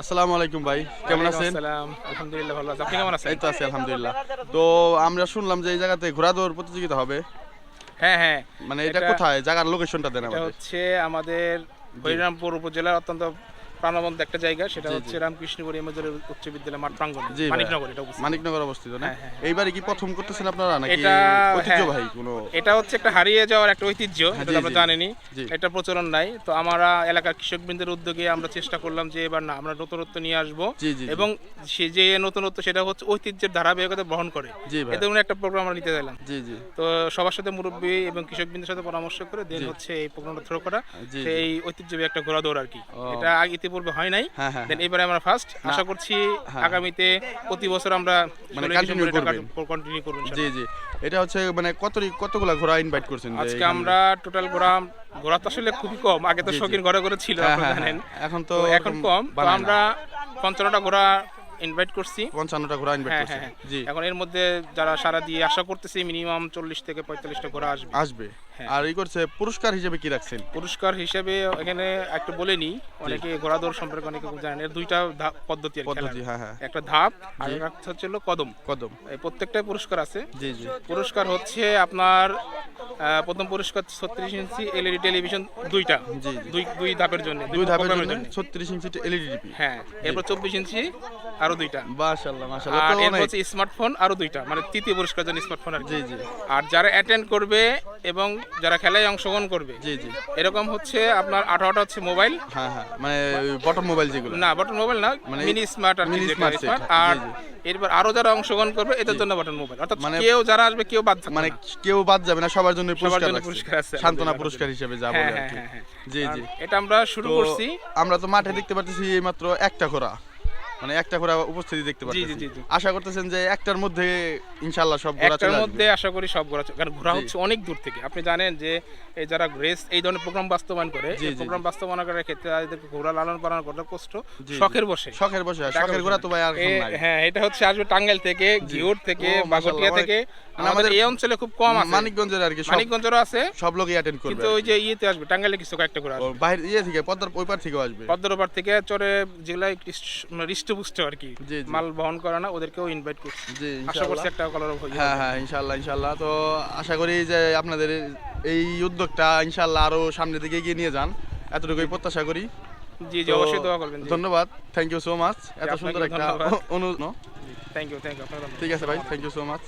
আসসালামু আলাইকুম ভাই, কেমন আছেন? আসসালাম, আলহামদুলিল্লাহ ভালো আছি। আপনি কেমন আছেন? এই তো আছি আলহামদুলিল্লাহ। তো আমরা শুনলাম যে এই জায়গাতে ঘোড়া দৌড় প্রতিযোগিতা হবে। হ্যাঁ, হ্যাঁ। মানে এটা কোথায়? জায়গার লোকেশনটা দেন এটা আমাদের। হচ্ছে আমাদের হরিরামপুর উপজেলার অত্যন্ত প্রাণবন্ত একটা জায়গা। সেটা জি, হচ্ছে জি। রামকৃষ্ণপুর ইমামজুল উচ্চ বিদ্যালয় মাঠ প্রাঙ্গণে, জি ভাই, মানিকনগর এটা অবস্থিত। মানিকনগর অবস্থিত না? হ্যাঁ, হ্যাঁ। এইবারে কি প্রথম করতেছেন আপনারা নাকি এটা ঐতিহ্যবাহী কোনো? এটা হচ্ছে একটা হারিয়ে যাওয়ার একটা ঐতিহ্য, হ্যাঁ, এটা জি, তো আমরা জি, জানেনই। জি। এটা প্রচলন নাই। তো আমরা এলাকার কৃষকবৃন্দের উদ্যোগে আমরা চেষ্টা করলাম যে এবার না আমরা নতুনত্ব নিয়ে আসবো জি, জি, জি। এবং সে যে নতুনত্ব সেটা হচ্ছে ঐতিহ্যের ধারাবাহিকতা বহন করে। জি ভাই। এ ধরনের একটা প্রোগ্রাম আমরা নিতে চাইলাম। জি, জি। তো সবার সাথে মুরব্বী এবং কৃষকবৃন্দের সাথে পরামর্শ করে দেন জি। হচ্ছে এই প্রোগ্রামটা থ্রো করা। জি, জি। সেই ঐতিহ্যবাহী একটা ঘোড়া দৌড় আর কি। ও। এটা ইতিপূর্বে হয় নাই। হ্যাঁ, হ্যাঁ, দেন এবারে আমরা ফার্স্ট আশা করছি হ্যাঁ। আগামীতে প্রতি বছর আমরা মানে continue করবেন। কন্টিনিউ করব জি, ইনশাআল্লাহ। জি। এটা হচ্ছে মানে কতগুলা ঘোড়া ইনভাইট করছেন যে আজকে এখানে? আমরা টোটাল ঘোড়া তো আসলে খুবই কম। আগে তো জি, জি। শৌখিন ঘোড়া ছিল হ্যাঁ, আপনারা হ্যাঁ, জানেন। হ্যাঁ। এখন তো তো এখন কম। তো বানায় না। আমরা 55টা ঘোড়া ইনভাইট করছি। 55টা ঘোড়া ইনভাইট হ্যাঁ, করছেন। হ্যাঁ, জি। হ্যাঁ। এখন এর মধ্যে যারা সারা দিয়ে আশা করতেছি মিনিমাম 40 থেকে 45টা ঘোড়া আসবে। আসবে। হ্যাঁ। আর এই করছে পুরস্কার হিসেবে কি রাখছেন? পুরস্কার হিসেবে এখানে একটু বলে নিই, অনেকে ঘোড়া দৌড় সম্পর্কে অনেকে জানেন। এর দুইটা পদ্ধতি আর কি খেলার। পদ্ধতি, হ্যাঁ, হ্যাঁ। একটা ধাপ আর একটা হচ্ছে হলো কদম। কদম। এই প্রত্যেকটাই পুরস্কার আছে। জি, জি। পুরস্কার হচ্ছে আপনার প্রথম পুরস্কার 36 ইঞ্চি এলইডি টেলিভিশন দুইটা। জি, জি। দুই ধাপের জন্য, দুই ধাপের প্রোগ্রামের জন্য 36 ইঞ্চি এলইডি টিভি। হ্যাঁ, এরপর 24 ইঞ্চি আরো দুইটা। মাশাআল্লাহ, মাশাআল্লাহ। আর তো এরপর অনেক। হচ্ছে স্মার্টফোন আরো দুইটা, মানে তৃতীয় পুরস্কার জন্য স্মার্টফোন আর কি। জি, জি। আর যারা অ্যাটেন্ড করবে এবং যারা খেলায় অংশগ্রহণ করবে জি, জি। এরকম হচ্ছে আপনার 18টা হচ্ছে মোবাইল। হ্যাঁ, হ্যাঁ। মানে বটম মোবাইল যেগুলো। না, বাটন মোবাইল না, মানে মিনি স্মার্ট আর মিনি কি, স্মার্ট যেটা সেট, স্মার্ট। জি, আর জি। এরপর আরো যারা অংশগ্রহণ করবে এদের জন্য বাটন মোবাইল। অর্থাৎ মানে কেউ যারা আসবে কেউ বাদ থাকবে মানে না। কেউ বাদ যাবে না, সবার জন্য সবার পুরস্কার জন্য রাখছে। পুরস্কার আছে সান্ত্বনা আমাদের। পুরস্কার হিসেবে যা হ্যাঁ, বলে আর হ্যাঁ, কি। হ্যাঁ, হ্যাঁ। জি, জি। এটা আমরা শুরু তো করছি। আমরা তো মাঠে দেখতে পারতেছি মাত্র একটা ঘোড়া, মানে একটা ঘোড়া উপস্থিতি দেখতে জি, পারতেছি। জি, জি। আশা করতেছেন যে একটার মধ্যে ইনশাআল্লাহ সব ঘোড়া একটার চলে মধ্যে আসবে। আশা করি সব ঘোরা, কারণ ঘোরা জি। হচ্ছে অনেক দূর থেকে। আপনি জানেন যে এই যারা রেস এই ধরনের প্রোগ্রাম বাস্তবায়ন করে, জি, এই জি, প্রোগ্রাম জি। বাস্তবায়ন করার ক্ষেত্রে তাদেরকে ঘোড়া লালন পালন করাটা কষ্ট, জি, জি। শখের বসে। শখের বসে, শখের ঘোড়া তো ভাই আর এখন নাই। হ্যাঁ, এটা হচ্ছে আসবে টাঙ্গাইল থেকে, জি। ঘিওর থেকে, ও, মাশাআল্লাহ, বাগটিয়া থেকে। মানে আমাদের আমাদের এই অঞ্চলে খুব কম আছে। মানিকগঞ্জের আর কি সব মানিকগঞ্জেরও আছে, সব লোকই অ্যাটেন্ড করবে। কিন্তু ওই যে ইয়েতে আসবে টাঙ্গাইলে কিছু কয়েকটা ঘোড়া ও, আসবে। বাইরে থেকে পদ্মার ওই পার থেকেও আসবে। পদ্মার ওপার থেকে চড়ে যেগুলা হৃষ্টপুষ্ট আর কি, জি, জি। মাল বহন করে না, ওদেরকেও ইনভাইট করছি। জি, আশা ইনশাআল্লাহ। করছি একটা কলার হ্যাঁ, হ্যাঁ, ইনশাআল্লাহ, ইনশাআল্লাহ। তো আশা করি যে আপনাদের এই উদ্যোগটা ইনশাআল্লাহ আরো সামনের দিকে এগিয়ে নিয়ে যান, এতটুকুই প্রত্যাশা করি। জি, জি, তো অবশ্যই দোয়া করবেন। ধন্যবাদ, থ্যাংক ইউ সো মাচ এত আপনাকেও সুন্দর একটা ধন্যবাদ। অনুরোধ। থ্যাংক ইউ, আপনাকে ধন্যবাদ। ঠিক আছে ভাই, থ্যাংক ইউ সো মাচ।